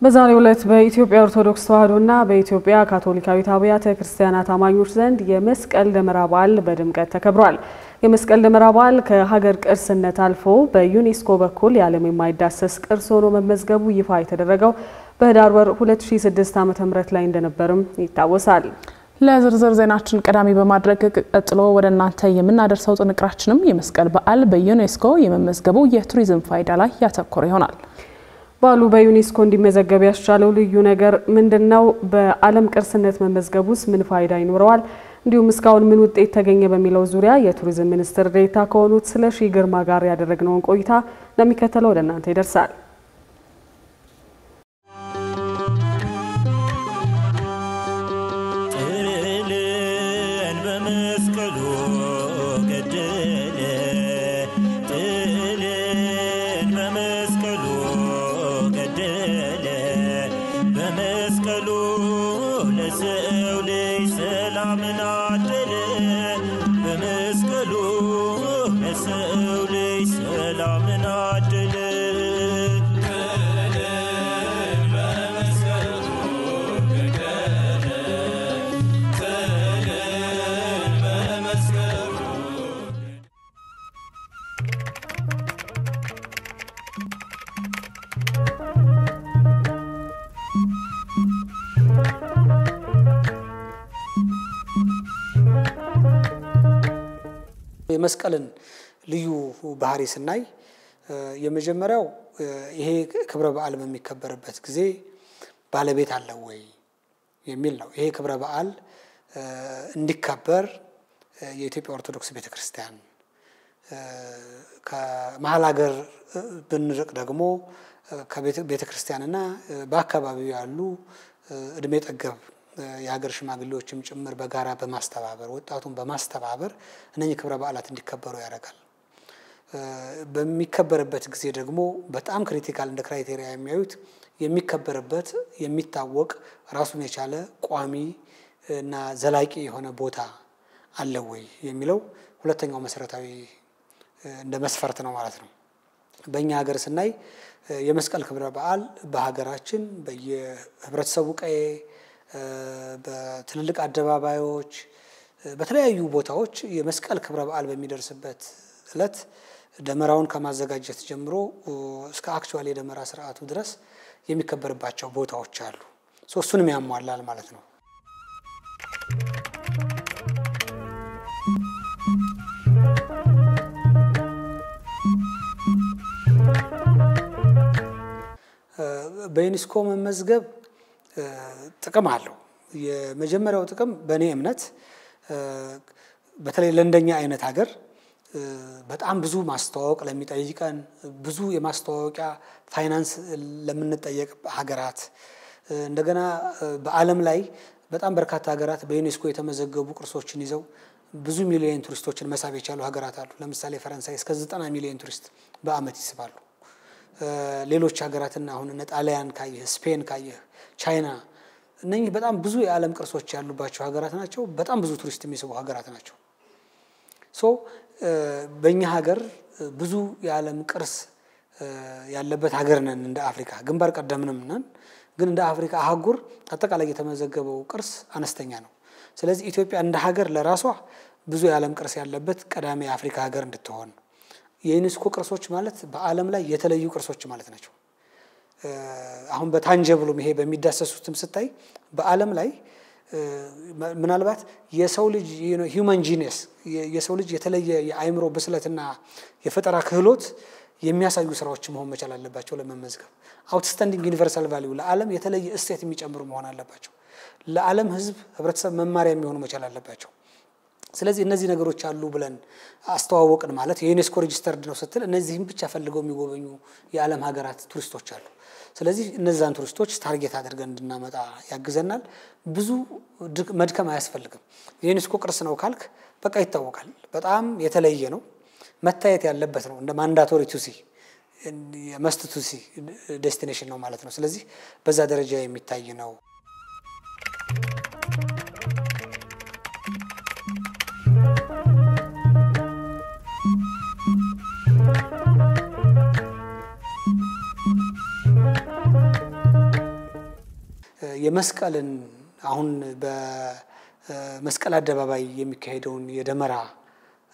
በዛሬው ዕለት በኢትዮጵያ ኦርቶዶክስ ተዋሕዶና በኢትዮጵያ ካቶሊካዊት አብያተ ክርስቲያናት አማኞች ዘንድ የመስቀል ደመራ በዓል በድምቀት ተከብሯል። የመስቀል ደመራ በዓል ከሀገር ቅርስነት አልፎ በዩኔስኮ በኩል የዓለም የማይዳሰስ ቅርስ ሆኖ መመዝገቡ ይፋ የተደረገው በህዳር ወር 2006 ዓ.ም ላይ እንደነበርም ይታወሳል። ለዝርዝር ዜናችን ቀዳሚ በማድረግ ቀጥሎ ወደ እናንተ የምናደርሰው ጥንቅራችንም የመስቀል በዓል በዩኔስኮ የመመዝገቡ የቱሪዝም ፋይዳ ላይ ያተኮረ ይሆናል። በዓሉ በዩኔስኮ እንዲመዘገብ ያስቻለው ልዩ ነገር ምንድነው? በዓለም ቅርስነት መመዝገቡስ ምን ፋይዳ ይኖረዋል? እንዲሁም እስካሁን ምን ውጤት ተገኘ በሚለው ዙሪያ የቱሪዝም ሚኒስትር ዴኤታ ከሆኑት ስለሺ ግርማ ጋር ያደረግነውን ቆይታ ለሚከተለው ወደ እናንተ ይደርሳል። የመስቀልን ልዩ ባህሪ ስናይ የመጀመሪያው ይሄ ክብረ በዓል በሚከበርበት ጊዜ ባለቤት አለው ወይ የሚል ነው። ይሄ ክብረ በዓል እንዲከበር የኢትዮጵያ ኦርቶዶክስ ቤተክርስቲያን ከመሃል ሀገር ብንርቅ ደግሞ ከቤተክርስቲያንና በአካባቢው ያሉ እድሜ ጠገብ የሀገር ሽማግሌዎችም ጭምር በጋራ በማስተባበር ወጣቱን በማስተባበር እነኚህ ክብረ በዓላት እንዲከበሩ ያደርጋል። በሚከበርበት ጊዜ ደግሞ በጣም ክሪቲካል እንደ ክራይቴሪያ የሚያዩት የሚከበርበት የሚታወቅ ራሱን የቻለ ቋሚ እና ዘላቂ የሆነ ቦታ አለ ወይ የሚለው ሁለተኛው መሰረታዊ እንደ መስፈርት ነው ማለት ነው። በእኛ ሀገር ስናይ የመስቀል ክብረ በዓል በሀገራችን በየህብረተሰቡ ቀዬ በትልልቅ አደባባዮች በተለያዩ ቦታዎች የመስቀል ክብረ በዓል በሚደርስበት ዕለት ደመራውን ከማዘጋጀት ጀምሮ እስከ አክቹዋሊ የደመራ ስርዓቱ ድረስ የሚከበርባቸው ቦታዎች አሉ። እሱንም ያሟላል ማለት ነው። በዩኔስኮ መመዝገብ ጥቅም አለው። የመጀመሪያው ጥቅም በእኔ እምነት በተለይ ለእንደኛ አይነት ሀገር በጣም ብዙ ማስተዋወቅ ለሚጠይቀን ብዙ የማስተዋወቂያ ፋይናንስ ለምንጠየቅ ሀገራት እንደገና በዓለም ላይ በጣም በርካታ ሀገራት በዩኔስኮ የተመዘገቡ ቅርሶችን ይዘው ብዙ ሚሊዮን ቱሪስቶችን መሳብ የቻሉ ሀገራት አሉ። ለምሳሌ ፈረንሳይ እስከ 90 ሚሊዮን ቱሪስት በአመት ይስባሉ። ሌሎች ሀገራትና አሁን እነ ጣሊያን ካየህ ስፔን ካየህ ቻይና እነኚህ በጣም ብዙ የዓለም ቅርሶች ያሉባቸው ሀገራት ናቸው። በጣም ብዙ ቱሪስት የሚስቡ ሀገራት ናቸው። በእኛ ሀገር ብዙ የዓለም ቅርስ ያለበት ሀገር ነን። እንደ አፍሪካ ግንባር ቀደምንም ነን። ግን እንደ አፍሪካ አህጉር አጠቃላይ የተመዘገበው ቅርስ አነስተኛ ነው። ስለዚህ ኢትዮጵያ እንደ ሀገር ለራሷ ብዙ የዓለም ቅርስ ያለበት ቀዳሚ የአፍሪካ ሀገር እንድትሆን የዩኔስኮ ቅርሶች ማለት በዓለም ላይ የተለዩ ቅርሶች ማለት ናቸው። አሁን በታንጀብሉም ይሄ በሚዳሰሱትም ስታይ በዓለም ላይ ምናልባት የሰው ልጅ ሂዩማን ጂኒየስ የሰው ልጅ የተለየ የአይምሮ ብስለትና የፈጠራ ክህሎት የሚያሳዩ ስራዎች መሆን መቻል አለባቸው ለመመዝገብ። አውትስታንዲንግ ዩኒቨርሳል ቫልዩ ለዓለም የተለየ እሴት የሚጨምሩ መሆን አለባቸው። ለዓለም ህብረተሰብ መማሪያ የሚሆኑ መቻል አለባቸው። ስለዚህ እነዚህ ነገሮች አሉ ብለን አስተዋወቅን ማለት የዩኔስኮ ሬጂስተርድ ነው ስትል እነዚህም ብቻ ፈልገው የሚጎበኙ የዓለም ሀገራት ቱሪስቶች አሉ። ስለዚህ እነዛን ቱሪስቶች ታርጌት አድርገን እንድናመጣ ያግዘናል። ብዙ መድከም አያስፈልግም። የዩኔስኮ ቅርስ ነው ካልክ በቃ ይታወቃል። በጣም የተለየ ነው። መታየት ያለበት ነው። እንደ ማንዳቶሪ ቱሲ መስት ቱሲ ዴስቲኔሽን ነው ማለት ነው። ስለዚህ በዛ ደረጃ የሚታይ ነው። የመስቀልን አሁን በመስቀል አደባባይ የሚካሄደውን የደመራ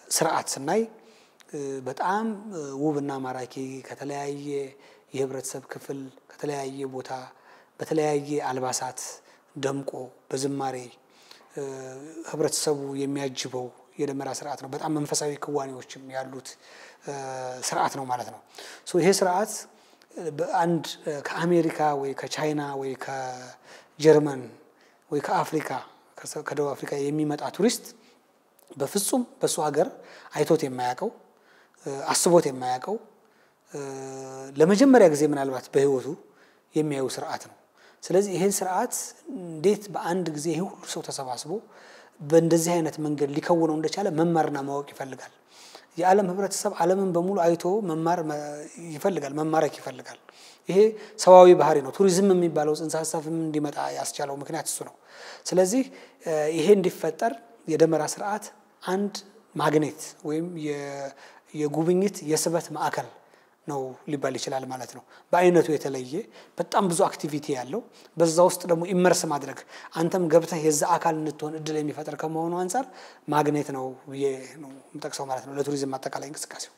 ስርዓት ስናይ በጣም ውብና ማራኪ ከተለያየ የህብረተሰብ ክፍል ከተለያየ ቦታ በተለያየ አልባሳት ደምቆ በዝማሬ ህብረተሰቡ የሚያጅበው የደመራ ስርዓት ነው። በጣም መንፈሳዊ ክዋኔዎችም ያሉት ስርዓት ነው ማለት ነው። ይሄ ስርዓት በአንድ ከአሜሪካ ወይ ከቻይና ወይ ከጀርመን ወይ ከአፍሪካ ከደቡብ አፍሪካ የሚመጣ ቱሪስት በፍጹም በሱ ሀገር አይቶት የማያውቀው አስቦት የማያውቀው ለመጀመሪያ ጊዜ ምናልባት በህይወቱ የሚያዩ ስርዓት ነው። ስለዚህ ይሄን ስርዓት እንዴት በአንድ ጊዜ ይሄ ሁሉ ሰው ተሰባስቦ በእንደዚህ አይነት መንገድ ሊከውነው እንደቻለ መማርና ማወቅ ይፈልጋል። የዓለም ህብረተሰብ ዓለምን በሙሉ አይቶ መማር ይፈልጋል፣ መማረክ ይፈልጋል። ይሄ ሰዋዊ ባህሪ ነው። ቱሪዝም የሚባለው ጽንሰ ሐሳብም እንዲመጣ ያስቻለው ምክንያት እሱ ነው። ስለዚህ ይሄ እንዲፈጠር የደመራ ስርዓት አንድ ማግኔት ወይም የጉብኝት የስበት ማዕከል ነው ሊባል ይችላል ማለት ነው። በአይነቱ የተለየ በጣም ብዙ አክቲቪቲ ያለው በዛ ውስጥ ደግሞ ኢመርስ ማድረግ አንተም ገብተህ የዛ አካል እንድትሆን እድል የሚፈጠር ከመሆኑ አንፃር ማግኔት ነው ብዬ ነው የምጠቅሰው ማለት ነው ለቱሪዝም አጠቃላይ እንቅስቃሴው።